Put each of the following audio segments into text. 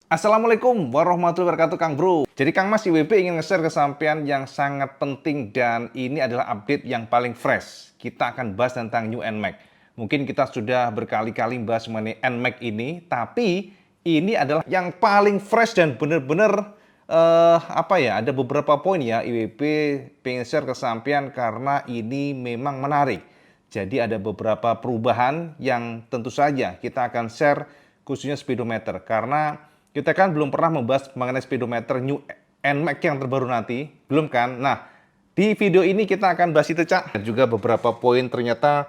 Assalamualaikum warahmatullahi wabarakatuh Kang Bro. Jadi Kang Mas IWB ingin nge-share ke sampean yang sangat penting dan ini adalah update yang paling fresh. Kita akan bahas tentang New NMAX. Mungkin kita sudah berkali-kali bahas mengenai NMAX ini, tapi ini adalah yang paling fresh dan benar-benar ada beberapa poin ya IWB pengen share ke sampean karena ini memang menarik. Jadi ada beberapa perubahan yang tentu saja kita akan share khususnya speedometer karena kita kan belum pernah membahas mengenai speedometer New NMAX yang terbaru nanti, belum kan? Nah, di video ini kita akan bahas itu, Cak. Dan juga beberapa poin ternyata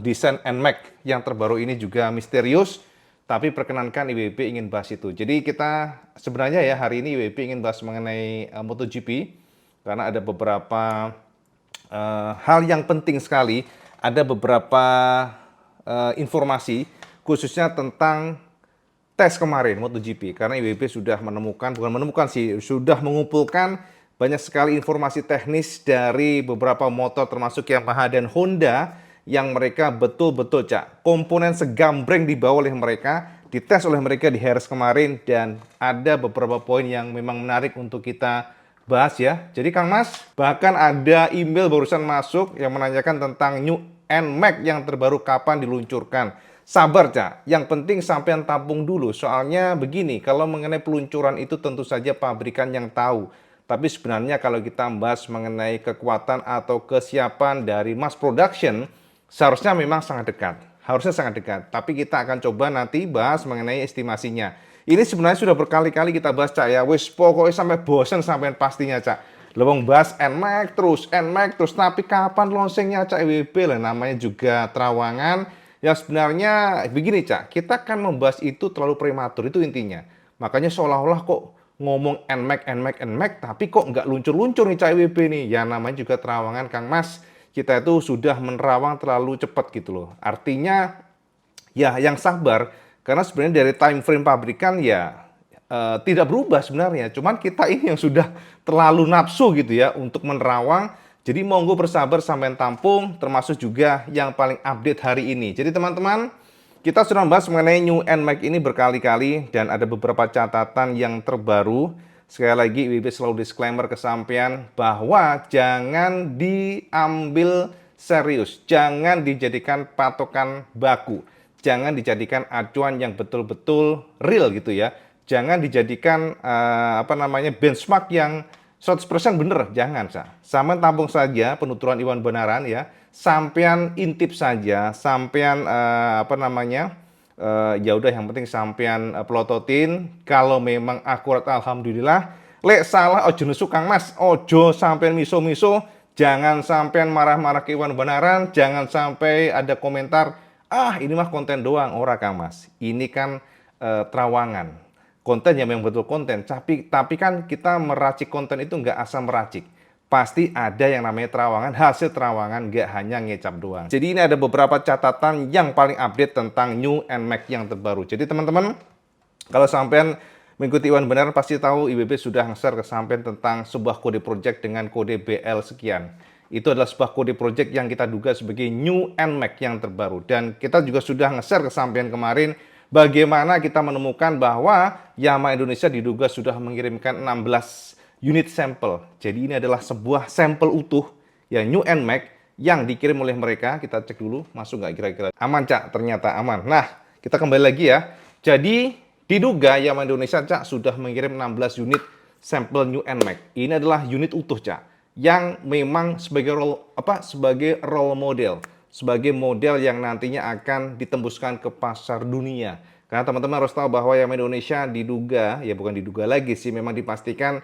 desain NMAX yang terbaru ini juga misterius, tapi perkenankan IWB ingin bahas itu. Jadi kita sebenarnya ya hari ini IWB ingin bahas mengenai MotoGP, karena ada beberapa hal yang penting sekali, ada beberapa informasi khususnya tentang tes kemarin MotoGP, karena IWB sudah sudah mengumpulkan banyak sekali informasi teknis dari beberapa motor termasuk Yamaha dan Honda yang mereka betul-betul komponen segambreng dibawa oleh mereka, dites oleh mereka di Harris kemarin, dan ada beberapa poin yang memang menarik untuk kita bahas ya. Jadi Kang Mas, bahkan ada email barusan masuk yang menanyakan tentang New NMAX yang terbaru kapan diluncurkan. Sabar, Cak. Yang penting sampean tampung dulu. Soalnya begini, kalau mengenai peluncuran itu tentu saja pabrikan yang tahu. Tapi sebenarnya kalau kita bahas mengenai kekuatan atau kesiapan dari mass production, seharusnya memang sangat dekat. Harusnya sangat dekat. Tapi kita akan coba nanti bahas mengenai estimasinya. Ini sebenarnya sudah berkali-kali kita bahas, Cak ya. Wis pokoknya sampai bosen sampean pastinya, Cak. Lewong bahas NMAX terus. Tapi kapan launchingnya, Cak IWB lah. Namanya juga terawangan. Ya sebenarnya begini, Cak, kita kan membahas itu terlalu prematur, itu intinya. Makanya seolah-olah kok ngomong NMAX, tapi kok nggak luncur-luncur nih Cak IWB nih. Ya namanya juga terawangan, Kang Mas. Kita itu sudah menerawang terlalu cepat gitu loh. Artinya, ya yang sabar, karena sebenarnya dari time frame pabrikan ya tidak berubah sebenarnya. Cuman kita ini yang sudah terlalu nafsu gitu ya untuk menerawang. Jadi monggo bersabar sampai tampung, termasuk juga yang paling update hari ini. Jadi teman-teman, kita sudah membahas mengenai New NMAX ini berkali-kali dan ada beberapa catatan yang terbaru. Sekali lagi IWB selalu disclaimer ke sampean bahwa jangan diambil serius, jangan dijadikan patokan baku, jangan dijadikan acuan yang betul-betul real gitu ya. Jangan dijadikan benchmark yang 100% bener, jangan, sama tampung saja penuturan Iwan benaran ya, sampean intip saja, sampean ya udah yang penting sampean pelototin, kalau memang akurat alhamdulillah, lek salah ojo nesu Kang Mas, ojo sampean miso-miso, jangan sampean marah-marah ke Iwan benaran, jangan sampai ada komentar, ah ini mah konten doang, ora Kang Mas, ini kan terawangan. Konten yang memang betul konten, tapi kan kita meracik konten itu nggak asal meracik. Pasti ada yang namanya terawangan, hasil terawangan nggak hanya ngecap doang. Jadi ini ada beberapa catatan yang paling update tentang New NMAX yang terbaru. Jadi teman-teman, kalau sampean mengikuti Iwan benar pasti tahu IWB sudah nge-share ke sampean tentang sebuah kode project dengan kode BL sekian. Itu adalah sebuah kode project yang kita duga sebagai New NMAX yang terbaru. Dan kita juga sudah nge-share ke sampean kemarin bagaimana kita menemukan bahwa Yamaha Indonesia diduga sudah mengirimkan 16 unit sampel. Jadi ini adalah sebuah sampel utuh ya New NMAX yang dikirim oleh mereka. Kita cek dulu masuk nggak kira-kira. Aman, Cak, ternyata aman. Nah, kita kembali lagi ya. Jadi diduga Yamaha Indonesia, Cak, sudah mengirim 16 unit sampel New NMAX. Ini adalah unit utuh, Cak, yang memang sebagai role model, sebagai model yang nantinya akan ditembuskan ke pasar dunia. Karena teman-teman harus tahu bahwa Yamaha Indonesia diduga, ya bukan diduga lagi sih, memang dipastikan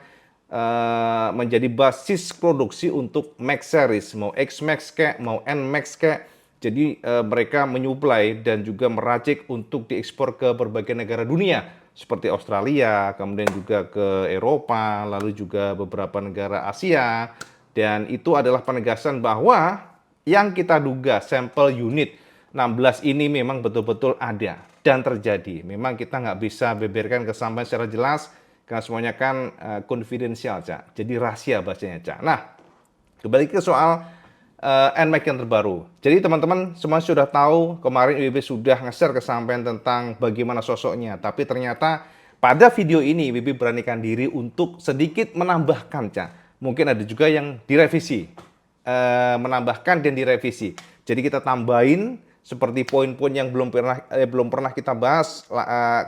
menjadi basis produksi untuk Max Series, mau X-Max kayak, mau N-Max kayak. Jadi mereka menyuplai dan juga meracik untuk diekspor ke berbagai negara dunia, seperti Australia, kemudian juga ke Eropa, lalu juga beberapa negara Asia. Dan itu adalah penegasan bahwa yang kita duga sampel unit 16 ini memang betul-betul ada dan terjadi. Memang kita nggak bisa beberkan ke sampean secara jelas karena semuanya kan konfidensial, Cak. Jadi rahasia bahasanya, Cak. Nah, kembali ke soal NMAX yang terbaru. Jadi teman-teman semua sudah tahu, kemarin IWB sudah nge-share ke sampean tentang bagaimana sosoknya. Tapi ternyata Pada video ini, Wibi beranikan diri untuk sedikit menambahkan, Cak. Mungkin ada juga yang direvisi, menambahkan dan direvisi. Jadi kita tambahin seperti poin-poin yang belum pernah kita bahas,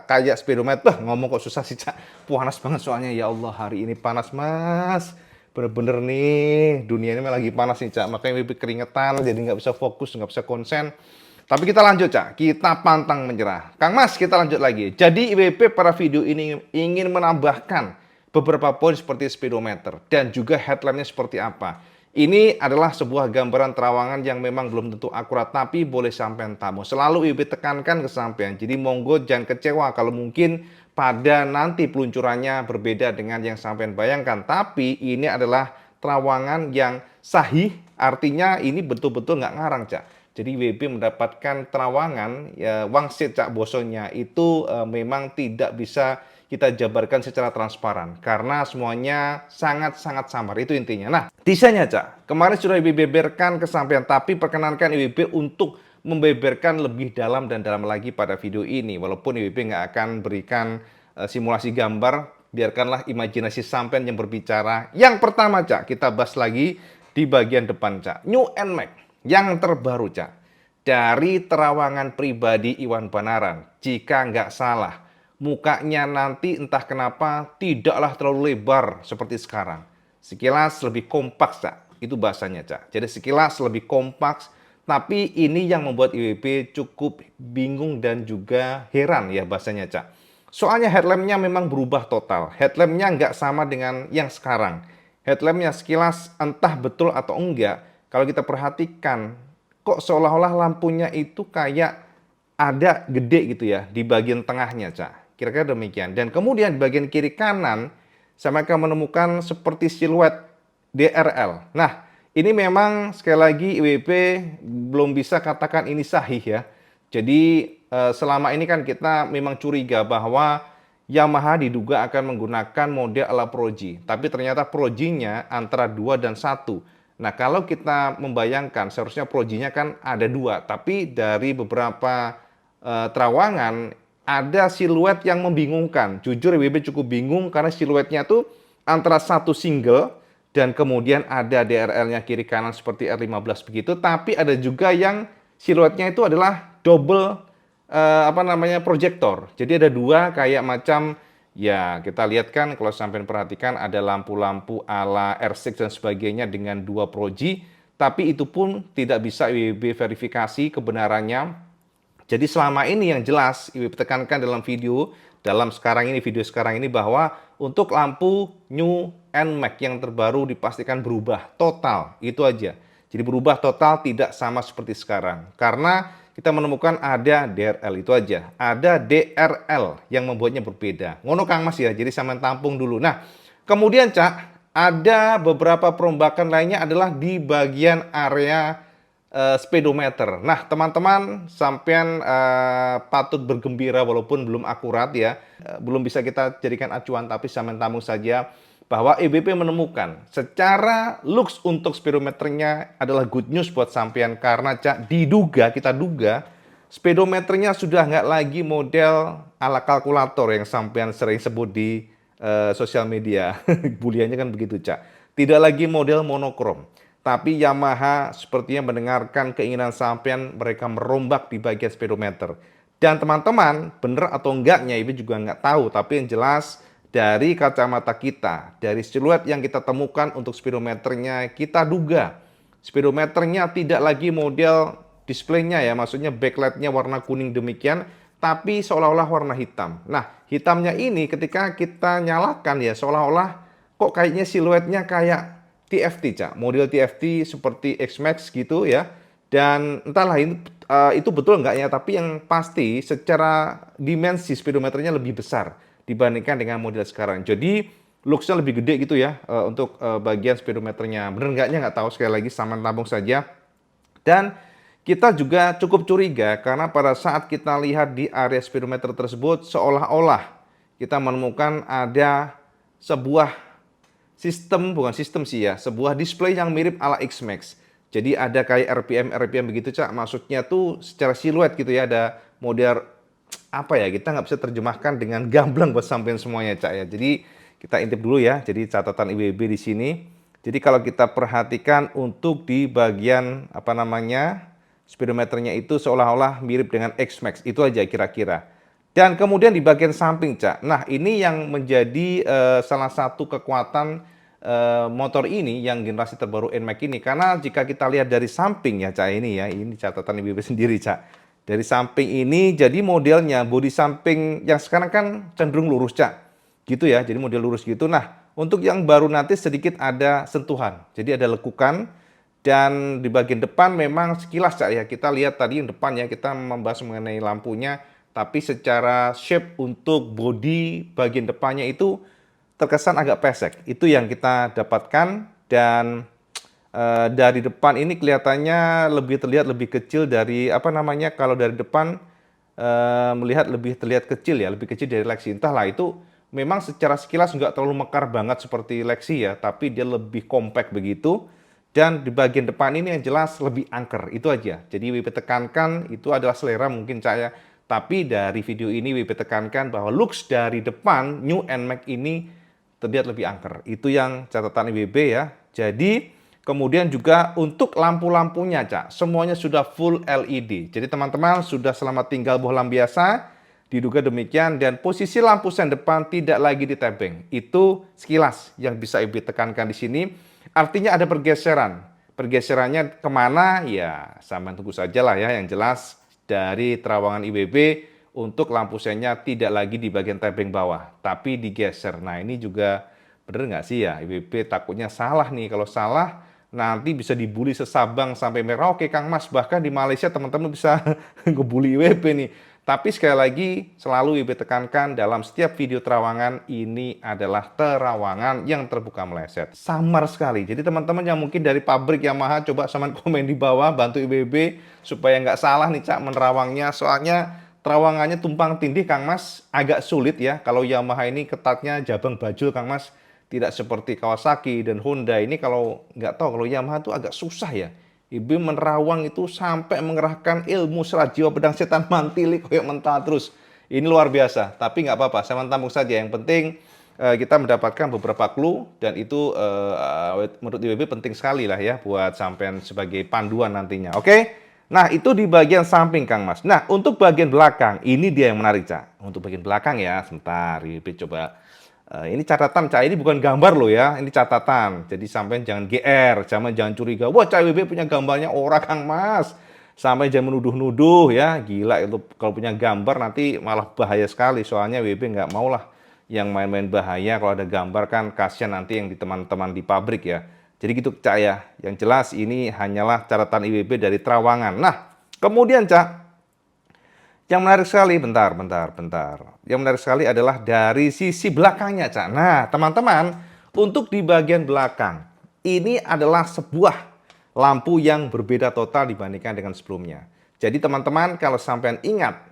kayak speedometer. Ngomong kok susah sih, Cak. Panas banget soalnya, ya Allah, hari ini panas, Mas. Bener-bener nih, dunia ini lagi panas nih, Cak. Makanya Wibi keringetan, jadi nggak bisa fokus, nggak bisa konsen. Tapi kita lanjut, Cak. Kita pantang menyerah. Kang Mas, kita lanjut lagi. Jadi IWP pada video ini ingin menambahkan beberapa poin seperti speedometer dan juga headlampnya seperti apa. Ini adalah sebuah gambaran terawangan yang memang belum tentu akurat, tapi boleh sampean tamu. Selalu IWP tekankan ke sampean. Jadi monggo jangan kecewa kalau mungkin pada nanti peluncurannya berbeda dengan yang sampean bayangkan. Tapi ini adalah terawangan yang sahih, artinya ini betul-betul nggak ngarang, Cak. Jadi WB mendapatkan terawangan, ya, wangsit Cak Bosonya itu memang tidak bisa kita jabarkan secara transparan. Karena semuanya sangat-sangat samar, itu intinya. Nah, desainnya Cak, kemarin sudah WB beberkan kesampaian, tapi perkenankan WB untuk membeberkan lebih dalam dan dalam lagi pada video ini. Walaupun WB nggak akan berikan simulasi gambar, biarkanlah imajinasi sampean yang berbicara. Yang pertama Cak, kita bahas lagi di bagian depan Cak. New NMAX. Yang terbaru, Cak, dari terawangan pribadi Iwan Banaran. Jika nggak salah, mukanya nanti entah kenapa tidaklah terlalu lebar seperti sekarang. Sekilas lebih kompak, Cak. Itu bahasanya, Cak. Jadi sekilas lebih kompak, tapi ini yang membuat IWB cukup bingung dan juga heran ya bahasanya, Cak. Soalnya headlampnya memang berubah total. Headlampnya nggak sama dengan yang sekarang. Headlampnya sekilas entah betul atau enggak, kalau kita perhatikan, kok seolah-olah lampunya itu kayak ada gede gitu ya di bagian tengahnya, Cak. Kira-kira demikian. Dan kemudian di bagian kiri kanan, saya akan menemukan seperti siluet DRL. Nah, ini memang sekali lagi IWP belum bisa katakan ini sahih ya. Jadi selama ini kan kita memang curiga bahwa Yamaha diduga akan menggunakan model ala Pro G. Tapi ternyata Pro G-nya antara 2 dan 1. Nah, kalau kita membayangkan seharusnya Pro G-nya kan ada 2, tapi dari beberapa terawangan ada siluet yang membingungkan. Jujur WB cukup bingung karena siluetnya tuh antara satu single dan kemudian ada DRL-nya kiri kanan seperti R15 begitu, tapi ada juga yang siluetnya itu adalah double proyektor. Jadi ada 2 kayak macam, ya, kita lihat kan kalau sampai perhatikan ada lampu-lampu ala R6 dan sebagainya dengan 2 Pro G, tapi itu pun tidak bisa IWB verifikasi kebenarannya. Jadi selama ini yang jelas IWB tekankan dalam video sekarang ini bahwa untuk lampu New NMAX yang terbaru dipastikan berubah total, itu aja. Jadi berubah total, tidak sama seperti sekarang. Karena kita menemukan ada DRL, itu aja. Ada DRL yang membuatnya berbeda. Ngono Kang Mas ya, jadi sama tampung dulu. Nah, kemudian Cak, ada beberapa perombakan lainnya adalah di bagian area speedometer. Nah, teman-teman sampean patut bergembira walaupun belum akurat ya. Belum bisa kita jadikan acuan, tapi sama tampung saja bahwa EBP menemukan secara looks untuk speedometernya adalah good news buat sampean karena Cak, kita duga speedometernya sudah nggak lagi model ala kalkulator yang sampean sering sebut di sosial media. Buliannya kan begitu, Cak. Tidak lagi model monokrom. Tapi Yamaha sepertinya mendengarkan keinginan sampean, mereka merombak di bagian speedometer. Dan teman-teman, bener atau enggaknya ini juga nggak tahu, tapi yang jelas dari kacamata kita, dari siluet yang kita temukan untuk speedometernya, kita duga speedometernya tidak lagi model displaynya ya, maksudnya backlightnya warna kuning demikian, tapi seolah-olah warna hitam. Nah, hitamnya ini ketika kita nyalakan ya, seolah-olah kok kayaknya siluetnya kayak TFT, Cak. Model TFT seperti X-Max gitu ya. Dan entahlah itu betul enggaknya, tapi yang pasti secara dimensi speedometernya lebih besar dibandingkan dengan model sekarang. Jadi looks-nya lebih gede gitu ya untuk bagian speedometernya. Bener enggaknya nggak tahu, sekali lagi sama tampung saja. Dan kita juga cukup curiga karena pada saat kita lihat di area speedometer tersebut seolah-olah kita menemukan ada sebuah sistem, bukan sistem sih ya, sebuah display yang mirip ala X-Max. Jadi ada kayak RPM begitu, Cak. Maksudnya tuh secara siluet gitu ya, ada model apa ya, kita nggak bisa terjemahkan dengan gamblang buat sampein semuanya, Cak ya. Jadi kita intip dulu ya. Jadi catatan IWB di sini. Jadi kalau kita perhatikan untuk di bagian apa namanya speedometernya itu seolah-olah mirip dengan X-Max, itu aja kira-kira. Dan kemudian di bagian samping, Cak. Nah, ini yang menjadi salah satu kekuatan motor ini yang generasi terbaru NMAX ini. Karena jika kita lihat dari samping ya, Cak, ini ya, ini catatan IWB sendiri, Cak. Dari samping ini jadi modelnya bodi samping yang sekarang kan cenderung lurus, Cak. Gitu ya, jadi model lurus gitu. Nah, untuk yang baru nanti sedikit ada sentuhan. Jadi ada lekukan dan di bagian depan memang sekilas, Cak ya. Kita lihat tadi yang depan ya, kita membahas mengenai lampunya, tapi secara shape untuk bodi bagian depannya itu terkesan agak pesek. Itu yang kita dapatkan dan dari depan ini kelihatannya lebih terlihat lebih kecil dari apa namanya, kalau dari depan melihat lebih terlihat kecil ya, lebih kecil dari Lexi. Entahlah, itu memang secara sekilas nggak terlalu mekar banget seperti Lexi ya, tapi dia lebih compact begitu. Dan di bagian depan ini yang jelas lebih angker, itu aja. Jadi WP tekankan itu adalah selera mungkin saya. Tapi dari video ini WP tekankan bahwa looks dari depan New NMAX ini terlihat lebih angker. Itu yang catatan IWB ya. Jadi kemudian juga untuk lampu-lampunya, Cak, semuanya sudah full LED. Jadi teman-teman sudah selamat tinggal bohlam biasa, diduga demikian. Dan posisi lampu sen depan tidak lagi ditebeng. Itu sekilas yang bisa IWB tekankan di sini. Artinya ada pergeseran. Pergeserannya kemana? Ya, sampai tunggu saja lah ya. Yang jelas dari terawangan IWB untuk lampu sennya tidak lagi di bagian tebeng bawah, tapi digeser. Nah, ini juga bener nggak sih ya? IWB takutnya salah nih. Kalau salah, nanti bisa dibully sesabang sampai Merauke, Kang Mas. Bahkan di Malaysia teman-teman bisa ngebully IWB nih. Tapi sekali lagi, selalu IWB tekankan dalam setiap video terawangan, ini adalah terawangan yang terbuka meleset. Samar sekali. Jadi teman-teman yang mungkin dari pabrik Yamaha, coba sama komen di bawah, bantu IWB supaya nggak salah nih, Cak, menerawangnya. Soalnya terawangannya tumpang tindih, Kang Mas, agak sulit ya. Kalau Yamaha ini ketatnya jabang bajul, Kang Mas. Tidak seperti Kawasaki dan Honda. Ini kalau nggak tahu, kalau Yamaha itu agak susah ya. IWB menerawang itu sampai mengerahkan ilmu serat jiwa pedang setan mantili kayak mental terus. Ini luar biasa. Tapi nggak apa-apa, saya tampung saja. Yang penting kita mendapatkan beberapa clue dan itu menurut IWB penting sekali lah ya buat sampean sebagai panduan nantinya. Oke? Nah, itu di bagian samping, Kang Mas. Nah, untuk bagian belakang, ini dia yang menarik, Cak. Untuk bagian belakang ya, sebentar, IWB coba. Ini catatan, Cak. Ini bukan gambar loh ya, ini catatan. Jadi sampai jangan GR, jangan curiga. Wah, Cak, IWB punya gambarnya ora, Kang Mas. Sampai jangan menuduh-nuduh ya. Gila, itu kalau punya gambar nanti malah bahaya sekali. Soalnya IWB nggak mau lah yang main-main bahaya. Kalau ada gambar kan kasihan nanti yang di teman-teman di pabrik ya. Jadi gitu, Cak ya. Yang jelas ini hanyalah catatan IWB dari terawangan. Nah, kemudian, Cak, yang menarik sekali, bentar. Yang menarik sekali adalah dari sisi belakangnya, Cak. Nah, teman-teman, untuk di bagian belakang, ini adalah sebuah lampu yang berbeda total dibandingkan dengan sebelumnya. Jadi teman-teman, kalau sampean ingat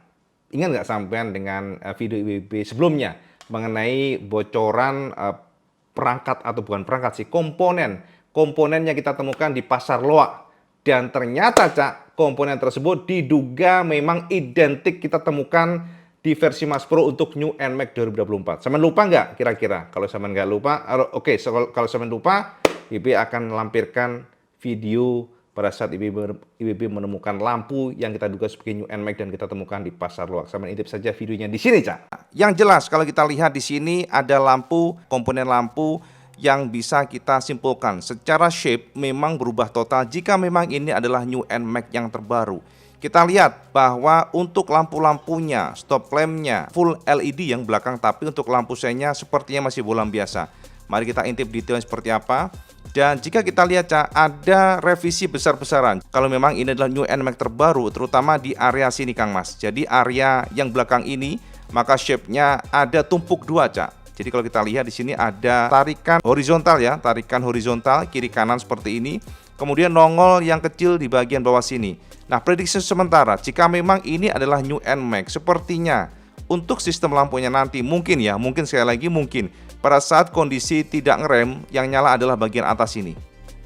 nggak sampean dengan video IWB sebelumnya mengenai bocoran perangkat atau bukan perangkat sih, komponennya kita temukan di pasar loak. Dan ternyata, Cak, komponen tersebut diduga memang identik kita temukan di versi Mas Pro untuk New NMAX 2024. Sampean lupa nggak kira-kira? Kalau sampean nggak lupa, oke, kalau sampean lupa, IWB akan melampirkan video pada saat IWB menemukan lampu yang kita duga sebagai New NMAX dan kita temukan di pasar loak. Sampean intip saja videonya di sini, Cak. Yang jelas kalau kita lihat di sini ada lampu, komponen lampu yang bisa kita simpulkan secara shape memang berubah total jika memang ini adalah New NMAX yang terbaru. Kita lihat bahwa untuk lampu-lampunya, stop lampnya full LED yang belakang, tapi untuk lampu sennya sepertinya masih bohlam biasa. Mari kita intip detailnya seperti apa. Dan jika kita lihat, Cak, ada revisi besar-besaran. Kalau memang ini adalah New NMAX terbaru, terutama di area sini, Kang Mas. Jadi area yang belakang ini, maka shape-nya ada tumpuk dua, Cak. Jadi kalau kita lihat di sini ada tarikan horizontal ya, tarikan horizontal kiri kanan seperti ini. Kemudian nongol yang kecil di bagian bawah sini. Nah, prediksi sementara jika memang ini adalah New NMAX, sepertinya untuk sistem lampunya nanti mungkin sekali lagi mungkin pada saat kondisi tidak ngerem, yang nyala adalah bagian atas ini.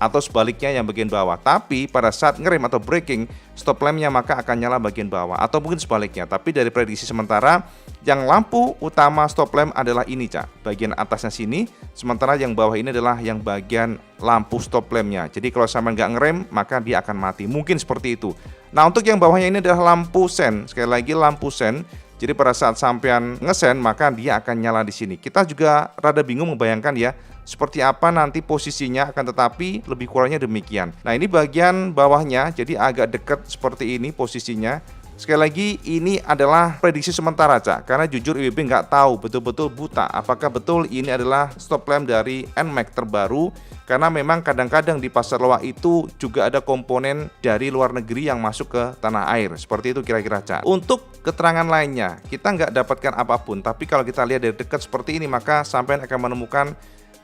atau sebaliknya yang bagian bawah. Tapi pada saat ngerem atau braking, stop lampnya maka akan nyala bagian bawah atau mungkin sebaliknya. Tapi dari prediksi sementara, yang lampu utama stop lamp adalah ini, Cak, bagian atasnya sini, sementara yang bawah ini adalah yang bagian lampu stop lampnya. Jadi kalau sampai nggak ngerem, maka dia akan mati. Mungkin seperti itu. Nah, untuk yang bawahnya ini adalah lampu sen. Sekali lagi lampu sen. Jadi pada saat sampean ngesen, maka dia akan nyala di sini. Kita juga rada bingung membayangkan ya, seperti apa nanti posisinya, akan tetapi lebih kurangnya demikian. Nah, ini bagian bawahnya, jadi agak dekat seperti ini posisinya. Sekali lagi, ini adalah prediksi sementara, Cak, karena jujur IWB nggak tahu, betul-betul buta apakah betul ini adalah stop lamp dari NMAX terbaru, karena memang kadang-kadang di pasar loak itu juga ada komponen dari luar negeri yang masuk ke tanah air. Seperti itu kira-kira, Cak. Untuk keterangan lainnya, kita nggak dapatkan apapun, tapi kalau kita lihat dari dekat seperti ini, maka sampai akan menemukan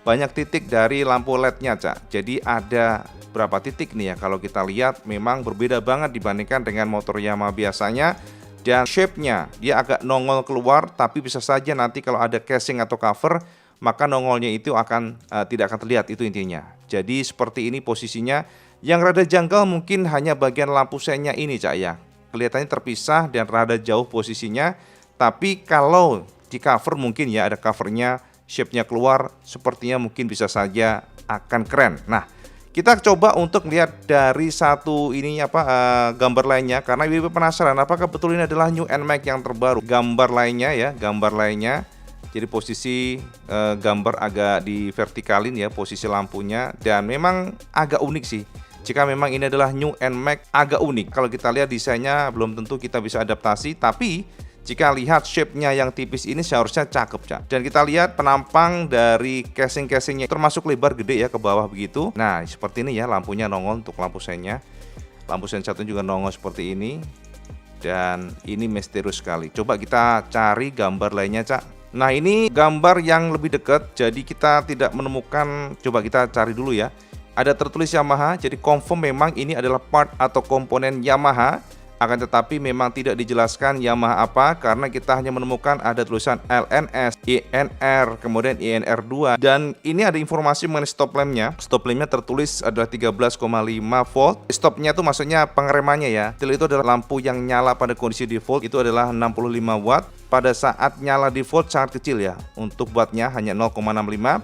banyak titik dari lampu LED-nya, Cak. Jadi ada berapa titik nih ya, kalau kita lihat memang berbeda banget dibandingkan dengan motor Yamaha biasanya. Dan shape-nya dia agak nongol keluar, tapi bisa saja nanti kalau ada casing atau cover, maka nongolnya itu akan tidak akan terlihat, itu intinya. Jadi seperti ini posisinya. Yang rada janggal mungkin hanya bagian lampu sennya ini, Cak, ya. Kelihatannya terpisah dan rada jauh posisinya. Tapi kalau di cover mungkin ya ada covernya, shape-nya keluar, sepertinya mungkin bisa saja akan keren. Nah, kita coba untuk lihat dari satu ini gambar lainnya, karena IWB penasaran apakah betul ini adalah new NMAX yang terbaru. Gambar lainnya ya, gambar lainnya. Jadi posisi gambar agak di vertikalin ya, posisi lampunya, dan memang agak unik sih. Jika memang ini adalah new NMAX, agak unik. Kalau kita lihat desainnya belum tentu kita bisa adaptasi, tapi jika lihat shape-nya yang tipis ini seharusnya cakep, Cak. Dan kita lihat penampang dari casing-casingnya termasuk lebar gede ya ke bawah begitu. Nah, seperti ini ya lampunya nongol untuk lampu sennya. Lampu sen satu juga nongol seperti ini. Dan ini misterius sekali. Coba kita cari gambar lainnya, Cak. Nah, ini gambar yang lebih dekat. Jadi kita tidak menemukan, coba kita cari dulu ya. Ada tertulis Yamaha, jadi confirm memang ini adalah part atau komponen Yamaha. Akan tetapi memang tidak dijelaskan Yamaha apa, karena kita hanya menemukan ada tulisan LNS, INR, kemudian INR2, dan ini ada informasi mengenai stop lampnya. Stop lampnya tertulis adalah 13,5 volt. Stopnya itu maksudnya pengeremannya ya. Itu adalah lampu yang nyala pada kondisi default itu adalah 65 watt. Pada saat nyala default sangat kecil ya. Untuk wattnya hanya 0,65.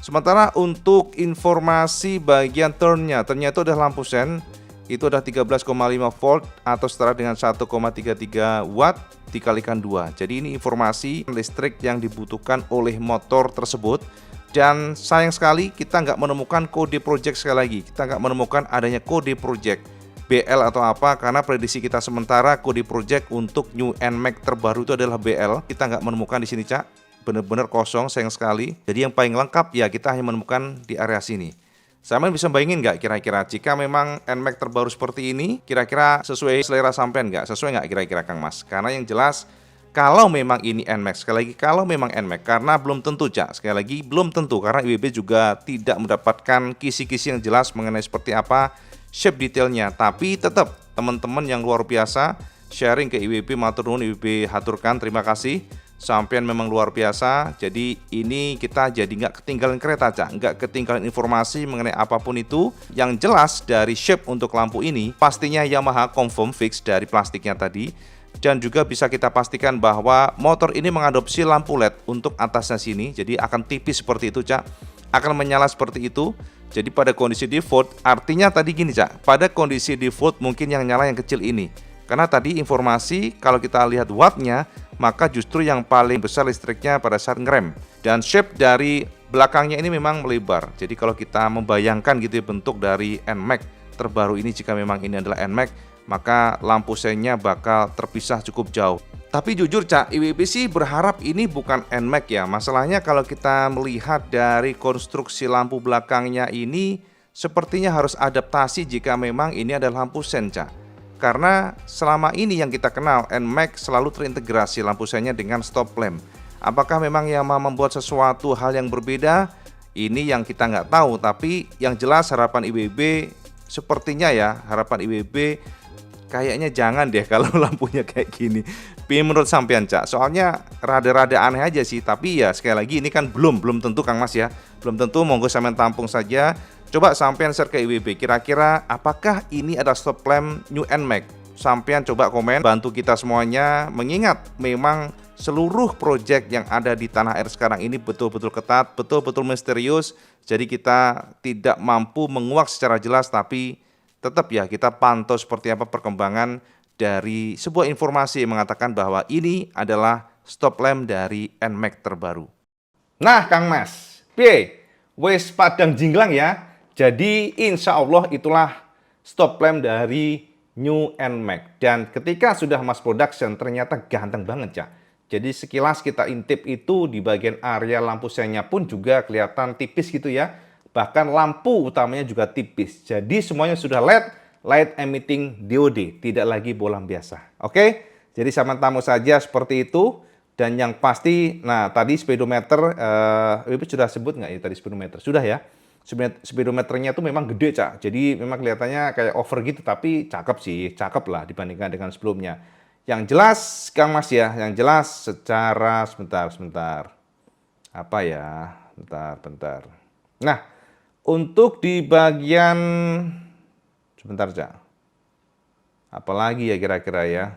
Sementara untuk informasi bagian turnnya itu adalah lampu sen. Itu adalah 13,5 volt atau setara dengan 1,33 watt dikalikan 2. Jadi ini informasi listrik yang dibutuhkan oleh motor tersebut. Dan sayang sekali kita nggak menemukan kode project, sekali lagi kita nggak menemukan adanya kode project BL atau apa, karena prediksi kita sementara kode project untuk new NMAX terbaru itu adalah BL. Kita nggak menemukan di sini, Cak, benar-benar kosong, sayang sekali. Jadi yang paling lengkap ya kita hanya menemukan di area sini. Sampean bisa bayangin nggak kira-kira jika memang NMAX terbaru seperti ini, kira-kira sesuai selera sampean nggak? Sesuai nggak kira-kira, Kang Mas? Karena yang jelas kalau memang ini NMAX, sekali lagi kalau memang NMAX, karena belum tentu, Cak, sekali lagi belum tentu, karena IWB juga tidak mendapatkan kisi-kisi yang jelas mengenai seperti apa shape detailnya. Tapi tetap teman-teman yang luar biasa sharing ke IWB, matur nuwun IWB haturkan, terima kasih. Sampean memang luar biasa. Jadi ini kita jadi nggak ketinggalan kereta, Cak, nggak ketinggalan informasi mengenai apapun itu. Yang jelas dari shape untuk lampu ini pastinya Yamaha confirm fix dari plastiknya tadi. Dan juga bisa kita pastikan bahwa motor ini mengadopsi lampu LED untuk atasnya sini. Jadi akan tipis seperti itu, Cak, akan menyala seperti itu. Jadi pada kondisi default, artinya tadi gini, Cak, pada kondisi default mungkin yang nyala yang kecil ini. Karena tadi informasi kalau kita lihat wattnya, maka justru yang paling besar listriknya pada saat ngerem. Dan shape dari belakangnya ini memang melebar. Jadi kalau kita membayangkan gitu ya, bentuk dari NMAX terbaru ini, jika memang ini adalah NMAX, maka lampu sennya bakal terpisah cukup jauh. Tapi jujur, Cak, IWB sih berharap ini bukan NMAX ya. Masalahnya kalau kita melihat dari konstruksi lampu belakangnya ini, sepertinya harus adaptasi jika memang ini adalah lampu sen, Cak. Karena selama ini yang kita kenal NMAX selalu terintegrasi lampu sennya dengan stop lamp. Apakah memang Yamaha membuat sesuatu hal yang berbeda? Ini yang kita nggak tahu. Tapi yang jelas harapan IWB sepertinya ya, harapan IWB kayaknya jangan deh kalau lampunya kayak gini. Menurut sampean, Cak, soalnya rada-rada aneh aja sih. Tapi ya sekali lagi ini kan belum tentu, Kang Mas ya. Belum tentu, monggo sampean tampung saja. Coba sampean share ke IWB, kira-kira apakah ini ada stop lamp New NMAX? Sampean coba komen, bantu kita semuanya, mengingat memang seluruh project yang ada di tanah air sekarang ini betul-betul ketat, betul-betul misterius. Jadi kita tidak mampu menguak secara jelas, tapi tetap ya kita pantau seperti apa perkembangan dari sebuah informasi yang mengatakan bahwa ini adalah stop lamp dari NMAX terbaru. Nah Kang Mas, piye? Wes padang jinglang ya. Jadi insya Allah itulah stop lamp dari New NMAX. Dan ketika sudah mass production ternyata ganteng banget ya. Jadi sekilas kita intip itu di bagian area lampu senya pun juga kelihatan tipis gitu ya. Bahkan lampu utamanya juga tipis. Jadi semuanya sudah LED, light emitting diode, tidak lagi bohlam biasa. Oke? Jadi sama tamu saja seperti itu. Dan yang pasti, nah tadi speedometer, Ibu sudah sebut nggak ya tadi speedometer? Sudah ya. Speedometernya tuh memang gede, Cak. Jadi memang kelihatannya kayak over gitu, tapi cakep sih, cakep lah dibandingkan dengan sebelumnya. Yang jelas, Kang Mas ya, yang jelas secara sebentar. Apa ya? Bentar. Nah, untuk di bagian sebentar, Cak. Apalagi ya kira-kira ya?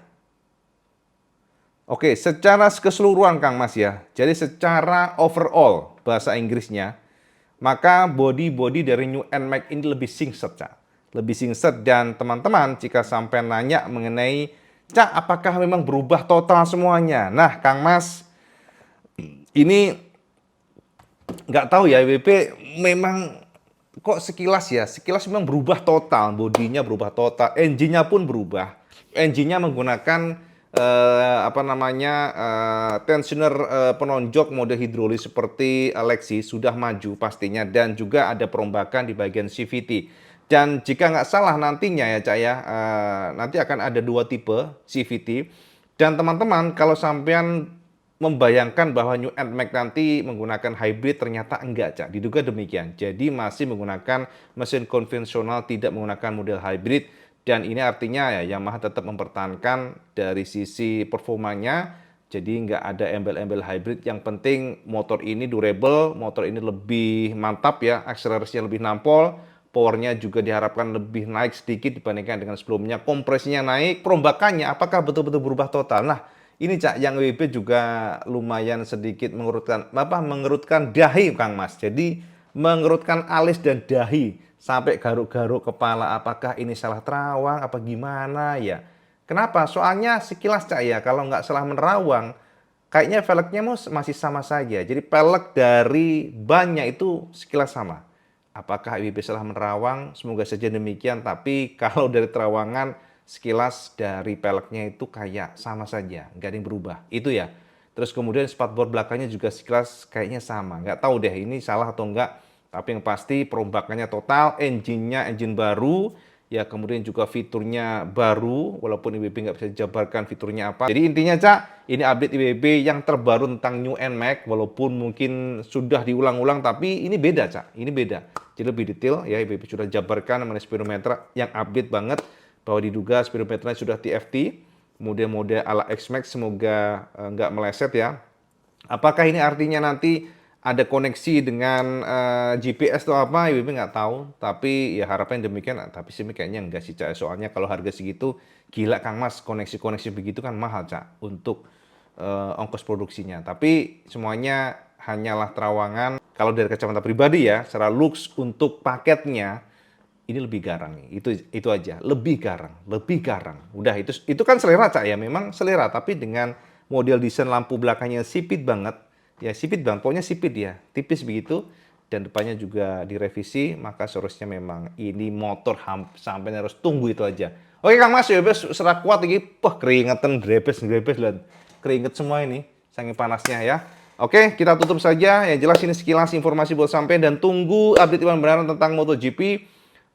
Oke, secara keseluruhan Kang Mas ya. Jadi secara overall bahasa Inggrisnya, maka body dari New NMAX ini lebih singset, Cak. Lebih singset dan teman-teman jika sampai nanya mengenai, Cak, apakah memang berubah total semuanya? Nah, Kang Mas, ini nggak tahu ya, IWB memang kok sekilas ya, sekilas memang berubah total, bodinya berubah total, engine-nya pun berubah. Engine-nya menggunakan tensioner penonjok mode hidrolis seperti Lexus sudah maju pastinya, dan juga ada perombakan di bagian CVT. Dan jika nggak salah nantinya ya Cak ya, nanti akan ada 2 tipe CVT. Dan teman-teman kalau sampean membayangkan bahwa New NMAX nanti menggunakan hybrid, ternyata enggak Cak, diduga demikian. Jadi masih menggunakan mesin konvensional, tidak menggunakan model hybrid. Dan ini artinya ya Yamaha tetap mempertahankan dari sisi performanya, jadi nggak ada embel-embel hybrid. Yang penting motor ini durable, motor ini lebih mantap ya, akselerasinya lebih nampol, powernya juga diharapkan lebih naik sedikit dibandingkan dengan sebelumnya, kompresinya naik, perombakannya apakah betul-betul berubah total. Nah ini Cak, yang WB juga lumayan sedikit mengerutkan dahi Kang Mas. Jadi mengerutkan alis dan dahi sampai garuk-garuk kepala, apakah ini salah terawang apa gimana ya. Kenapa? Soalnya sekilas Cak ya, kalau nggak salah menerawang kayaknya velgnya masih sama saja. Jadi pelek dari bannya itu sekilas sama. Apakah IWB salah menerawang? Semoga saja demikian. Tapi kalau dari terawangan sekilas dari peleknya itu kayak sama saja, nggak ada yang berubah. Itu ya. Terus kemudian spatbor belakangnya juga sekilas kayaknya sama. Nggak tahu deh ini salah atau enggak. Tapi yang pasti perombakannya total, engine-nya engine baru, ya kemudian juga fiturnya baru, walaupun IWB nggak bisa jabarkan fiturnya apa. Jadi intinya Cak, ini update IWB yang terbaru tentang New NMAX, walaupun mungkin sudah diulang-ulang, tapi ini beda Cak, ini beda. Jadi lebih detail ya, IWB sudah jabarkan mengenai speedometer yang update banget, bahwa diduga speedometernya sudah TFT, kemudian mode ala X-Max, semoga nggak meleset ya. Apakah ini artinya nanti ada koneksi dengan GPS atau apa, IWB nggak tahu. Tapi ya harapannya demikian, tapi sih kayaknya enggak sih Cak. Soalnya kalau harga segitu, gila Kang Mas, koneksi-koneksi begitu kan mahal Cak, untuk ongkos produksinya. Tapi semuanya hanyalah terawangan. Kalau dari kacamata pribadi ya, secara looks untuk paketnya, ini lebih garang nih, itu aja, lebih garang. Udah itu kan selera Cak ya, memang selera, tapi dengan model desain lampu belakangnya sipit banget, ya sipit banget, pokoknya sipit ya, tipis begitu, dan depannya juga direvisi, maka seharusnya memang ini motor sampai harus tunggu itu aja. Oke Kang Mas, ya serak kuat lagi, keringetan grebes dan keringet semua ini, saking panasnya ya. Oke, kita tutup saja. Yang jelas ini sekilas informasi buat sampai, dan tunggu update benaran tentang MotoGP.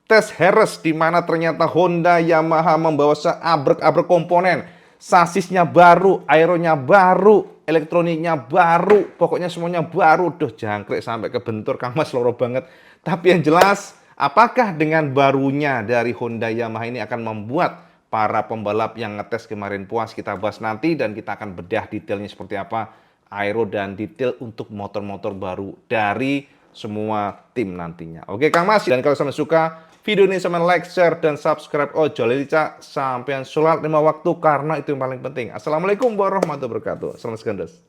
Tes Harris, di mana ternyata Honda Yamaha membawa seabrek-abrek komponen. Sasisnya baru, aeronya baru, elektroniknya baru, pokoknya semuanya baru. Duh, jangkrik sampai ke bentur, Kang Mas loro banget. Tapi yang jelas, apakah dengan barunya dari Honda Yamaha ini akan membuat para pembalap yang ngetes kemarin puas? Kita bahas nanti, dan kita akan bedah detailnya seperti apa, aero dan detail untuk motor-motor baru dari semua tim nantinya. Oke Kang Mas, dan kalau sampai suka video ini, sampai like, share, dan subscribe. Ojo lelica sampean sholat 5 waktu karena itu yang paling penting. Assalamualaikum warahmatullahi wabarakatuh. Salam segendes.